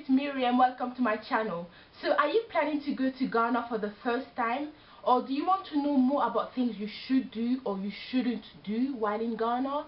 it's Miri and welcome to my channel. So are you planning to go to Ghana for the first time, or do you want to know more about things you should do or you shouldn't do while in Ghana?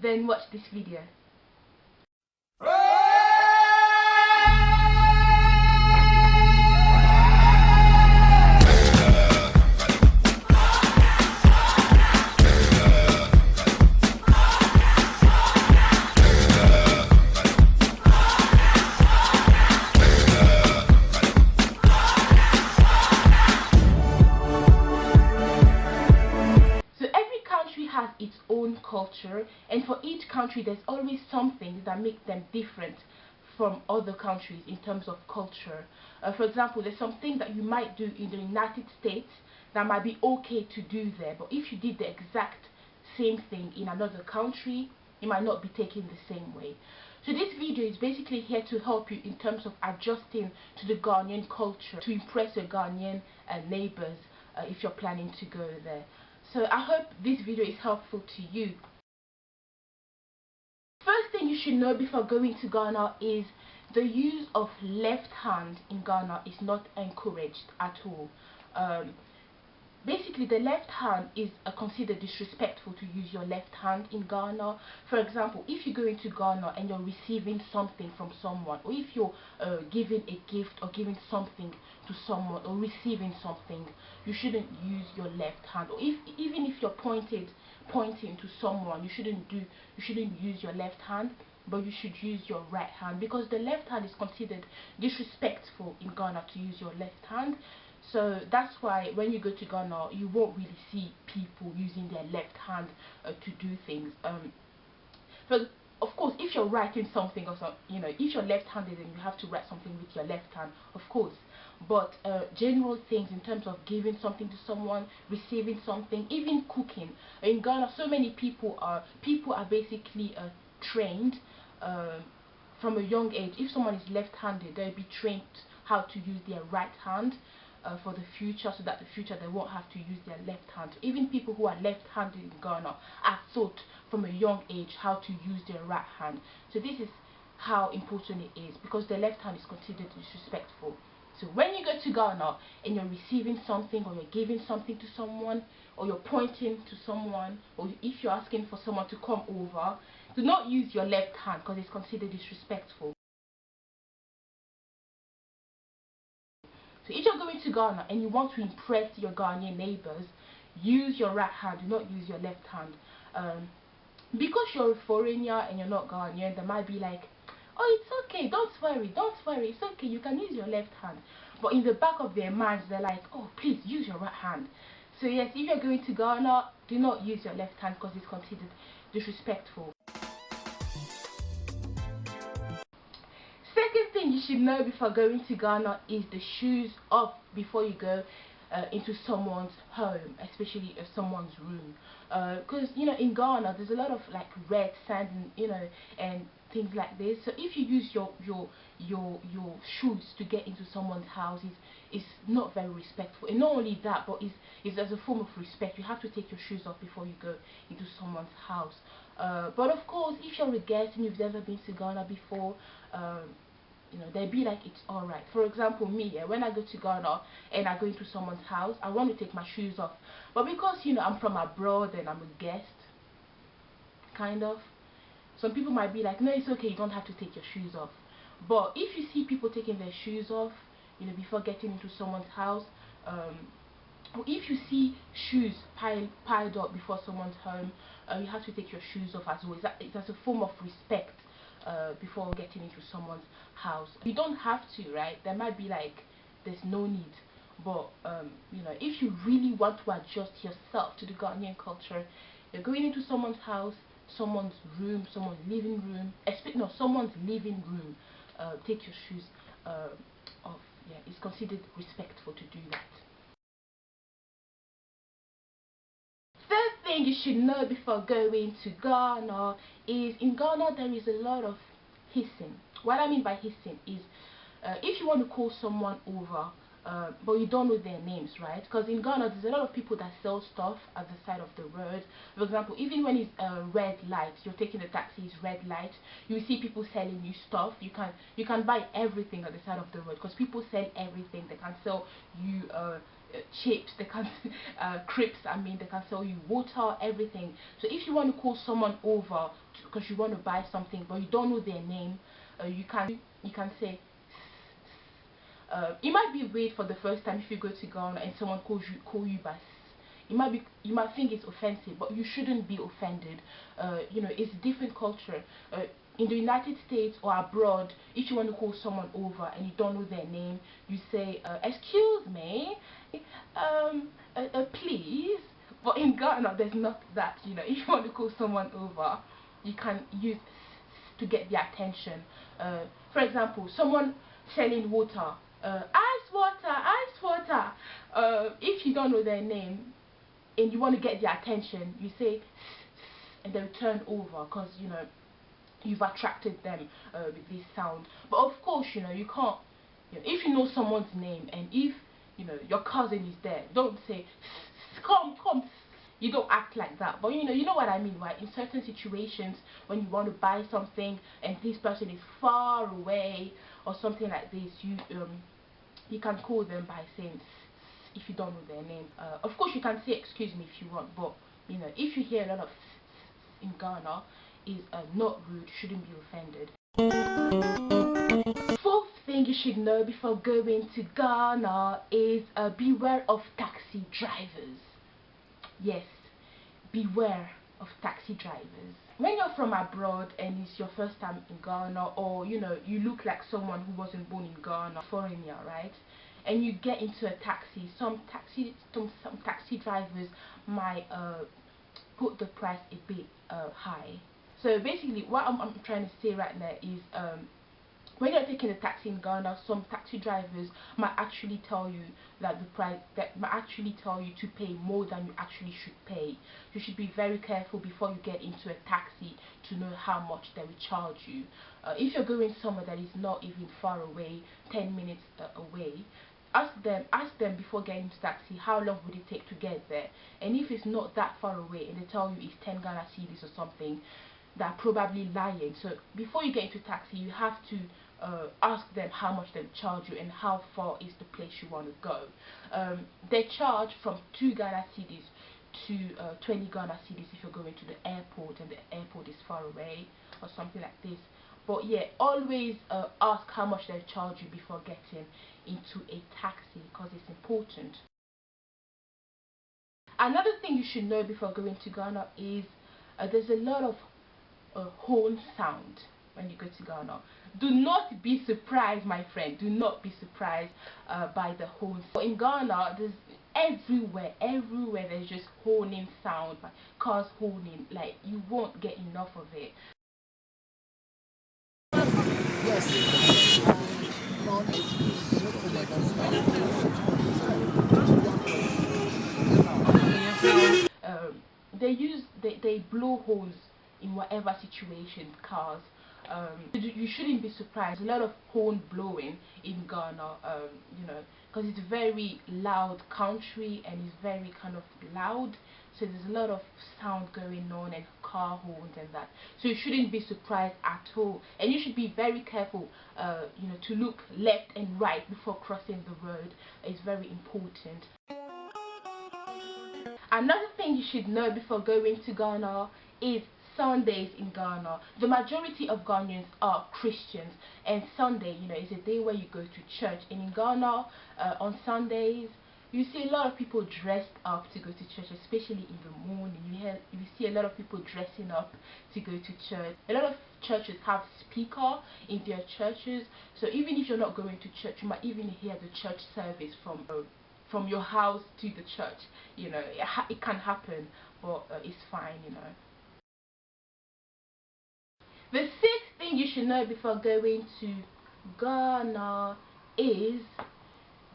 Then watch this video. Has its own culture, and for each country there's always something that makes them different from other countries in terms of culture. For example, there's something that you might do in the United States that might be okay to do there, but if you did the exact same thing in another country, it might not be taken the same way. So this video is basically here to help you in terms of adjusting to the Ghanaian culture, to impress your Ghanaian neighbors if you're planning to go there. So I hope this video is helpful to you. First thing you should know before going to Ghana is the use of left hand in Ghana is not encouraged at all. Basically, the left hand is considered disrespectful to use your left hand in Ghana. For example, if you go into Ghana and you're receiving something from someone, or if you're giving a gift or giving something to someone or receiving something, you shouldn't use your left hand. Or even if you're pointing to someone, you shouldn't use your left hand, but you should use your right hand, because the left hand is considered disrespectful in Ghana to use your left hand. So that's why when you go to Ghana, you won't really see people using their left hand to do things. But of course, if you're writing something or something, if you're left-handed, then you have to write something with your left hand, of course. But general things in terms of giving something to someone, receiving something, even cooking. In Ghana, so many people are basically trained from a young age. If someone is left-handed, they'll be trained how to use their right hand for the future, so that the future they won't have to use their left hand. So even people who are left-handed in Ghana are taught from a young age how to use their right hand. So this is how important it is, because the left hand is considered disrespectful. So when you go to Ghana and you're receiving something, or you're giving something to someone, or you're pointing to someone, or if you're asking for someone to come over, do not use your left hand, because it's considered disrespectful. So if you're going to Ghana and you want to impress your Ghanaian neighbors, use your right hand, do not use your left hand. Because you're a foreigner and you're not Ghanaian, they might be like, oh, it's okay, don't worry, it's okay, you can use your left hand. But in the back of their minds, they're like, oh, please use your right hand. So yes, if you're going to Ghana, do not use your left hand, because it's considered disrespectful. Second thing you should know before going to Ghana is the shoes off before you go into someone's home, especially someone's room. Because in Ghana there's a lot of like red sand and things like this. So if you use your shoes to get into someone's house, it's not very respectful. And not only that, but it's as a form of respect. You have to take your shoes off before you go into someone's house. But of course, if you're a guest and you've never been to Ghana before, they'd be like, it's alright. For example, me, when I go to Ghana and I go into someone's house, I want to take my shoes off. But because, I'm from abroad and I'm a guest, kind of, some people might be like, no, it's okay, you don't have to take your shoes off. But if you see people taking their shoes off, before getting into someone's house, or if you see shoes piled up before someone's home, you have to take your shoes off as well. It's as a form of respect. Before getting into someone's house. You don't have to, right? There might be like, there's no need, but if you really want to adjust yourself to the Ghanaian culture, you're going into someone's house, someone's room, someone's living room, someone's living room, take your shoes off. Yeah, it's considered respectful to do that. Thing you should know before going to Ghana is, in Ghana there is a lot of hissing. What I mean by hissing is, if you want to call someone over, but you don't know their names, right? Because in Ghana there's a lot of people that sell stuff at the side of the road. For example, even when it's red light, you're taking a taxi, it's red light, you see people selling you stuff. You can buy everything at the side of the road because people sell everything. They can sell you chips, they can crepes, I mean, they can sell you water, everything. So if you want to call someone over because you want to buy something but you don't know their name, you can say it might be weird for the first time if you go to Ghana and someone call you by you might think it's offensive, but you shouldn't be offended. You know, it's a different culture. In the United States or abroad, if you want to call someone over and you don't know their name, you say, excuse me, please. But in Ghana, there's not that. You know, if you want to call someone over, you can use to get their attention. For example, someone selling water, ice water, ice water. If you don't know their name and you want to get their attention, you say, and they'll turn over because, you know, you've attracted them with this sound. But of course, you know, you can't, you know, if you know someone's name and if, you know, your cousin is there, don't say, come, come. You don't act like that. But you know what I mean, right? In certain situations when you want to buy something and this person is far away or something like this, you can call them by saying if you don't know their name. Of course you can say excuse me if you want, but you know, if you hear a lot of in Ghana, is not rude, shouldn't be offended. Fourth thing you should know before going to Ghana is beware of taxi drivers. Yes, beware of taxi drivers. When you're from abroad and it's your first time in Ghana, or you know, you look like someone who wasn't born in Ghana, foreigner, right? And you get into a taxi, some taxi drivers might put the price a bit high. So basically what I'm trying to say right now is when you're taking a taxi in Ghana, some taxi drivers might actually tell you that might actually tell you to pay more than you actually should pay. You should be very careful before you get into a taxi to know how much they will charge you. If you're going somewhere that is not even far away, 10 minutes away, ask them before getting into taxi how long would it take to get there. And if it's not that far away and they tell you it's 10 Ghana cedis or something, they're probably lying. So before you get into taxi, you have to ask them how much they charge you and how far is the place you want to go. They charge from 2 Ghana cedis to 20 Ghana cedis if you're going to the airport and the airport is far away or something like this. But yeah, always ask how much they charge you before getting into a taxi because it's important. Another thing you should know before going to Ghana is there's a lot of horn sound when you go to Ghana. Do not be surprised, my friend. Do not be surprised by the horns. In Ghana, there's everywhere there's just horning sound, cars horning. Like, you won't get enough of it. They blow horns in whatever situation, cars. You shouldn't be surprised. A lot of horn blowing in Ghana, you know, because it's a very loud country and it's very kind of loud. So there's a lot of sound going on and car horns and that. So you shouldn't be surprised at all. And you should be very careful, you know, to look left and right before crossing the road. It's very important. Another thing you should know before going to Ghana is Sundays in Ghana. The majority of Ghanaians are Christians, and Sunday, you know, is a day where you go to church. And in Ghana, on Sundays, you see a lot of people dressed up to go to church, especially in the morning. You see a lot of people dressing up to go to church. A lot of churches have speaker in their churches, so even if you're not going to church, you might even hear the church service from your house to the church. You know, it can happen, but it's fine, you know. The sixth thing you should know before going to Ghana is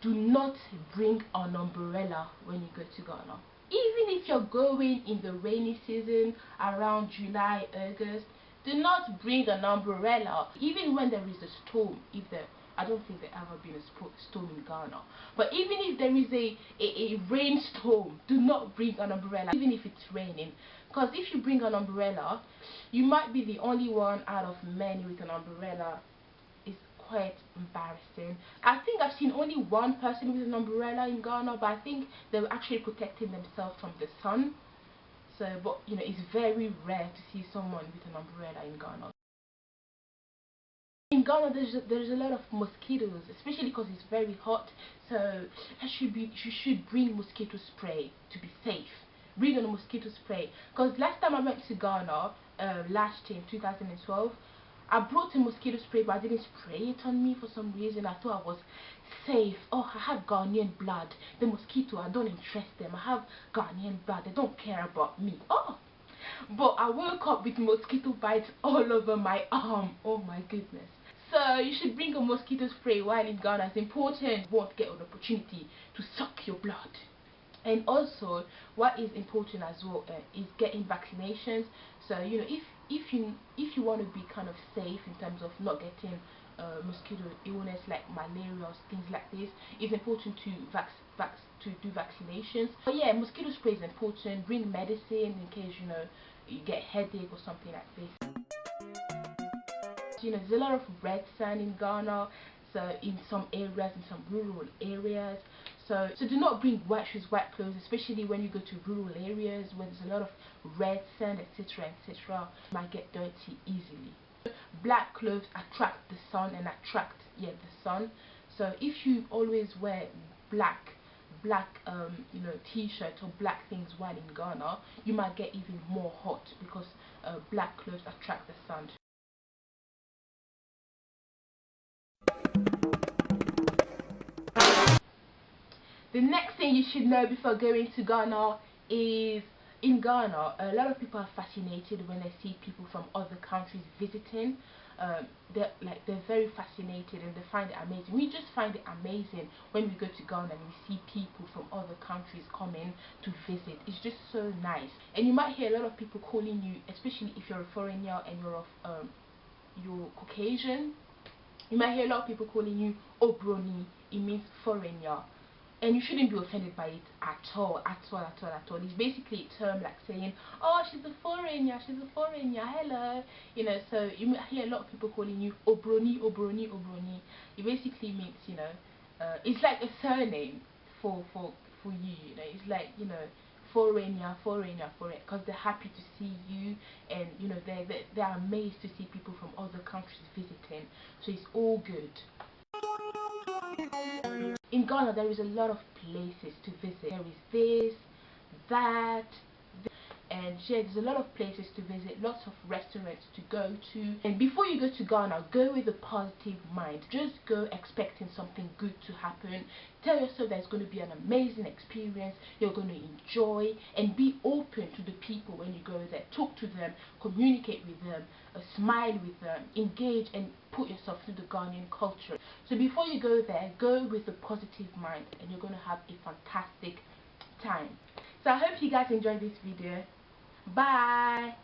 do not bring an umbrella when you go to Ghana. Even if you're going in the rainy season around July, August, do not bring an umbrella. Even when there is a storm, if the I don't think there ever been a storm in Ghana. But even if there is a rainstorm, do not bring an umbrella, even if it's raining. Because if you bring an umbrella, you might be the only one out of many with an umbrella. It's quite embarrassing. I think I've seen only one person with an umbrella in Ghana, but I think they were actually protecting themselves from the sun. So, but you know, it's very rare to see someone with an umbrella in Ghana. In Ghana, there's a lot of mosquitoes, especially because it's very hot. So you should bring mosquito spray to be safe. Bring a mosquito spray. Because last time I went to Ghana, last year in 2012, I brought a mosquito spray, but I didn't spray it on me for some reason. I thought I was safe. Oh, I have Ghanaian blood. The mosquito, I don't interest them. I have Ghanaian blood. They don't care about me. Oh, but I woke up with mosquito bites all over my arm. Oh my goodness. So you should bring a mosquito spray while in Ghana. It's important. You won't get an opportunity to suck your blood. And also, what is important as well is getting vaccinations. So you know, if you want to be kind of safe in terms of not getting mosquito illness like malaria or things like this, it's important to do vaccinations. But yeah, mosquito spray is important. Bring medicine in case you know you get headache or something like this. You know, there's a lot of red sand in Ghana, so in some areas, in some rural areas. So do not bring white shoes, white clothes, especially when you go to rural areas where there's a lot of red sand, etc., etc. Might get dirty easily. Black clothes attract the sun and attract the sun. So if you always wear black you know, t-shirt or black things while in Ghana, you might get even more hot because black clothes attract the sun. The next thing you should know before going to Ghana is, in Ghana, a lot of people are fascinated when they see people from other countries visiting. They're very fascinated and they find it amazing. We just find it amazing when we go to Ghana and we see people from other countries coming to visit. It's just so nice. And you might hear a lot of people calling you, especially if you're a foreigner and you're Caucasian. You might hear a lot of people calling you Obroni. It means foreigner. And you shouldn't be offended by it at all. It's basically a term like saying, oh, she's a foreigner, hello. You know, so you might hear a lot of people calling you Obroni. It basically means, you know, it's like a surname for you, you know. It's like, you know, foreigner, because they're happy to see you, and you know, they're amazed to see people from other countries visiting. So it's all good. In Ghana, there is a lot of places to visit. There is this, that, and yeah, there's a lot of places to visit, lots of restaurants to go to. And before you go to Ghana, go with a positive mind. Just go expecting something good to happen. Tell yourself that it's going to be an amazing experience, you're going to enjoy, and be open to the people when you go there. Talk to them, communicate with them, smile with them, engage and put yourself through the Ghanaian culture. So before you go there, go with a positive mind and you're going to have a fantastic time. So I hope you guys enjoyed this video. Bye.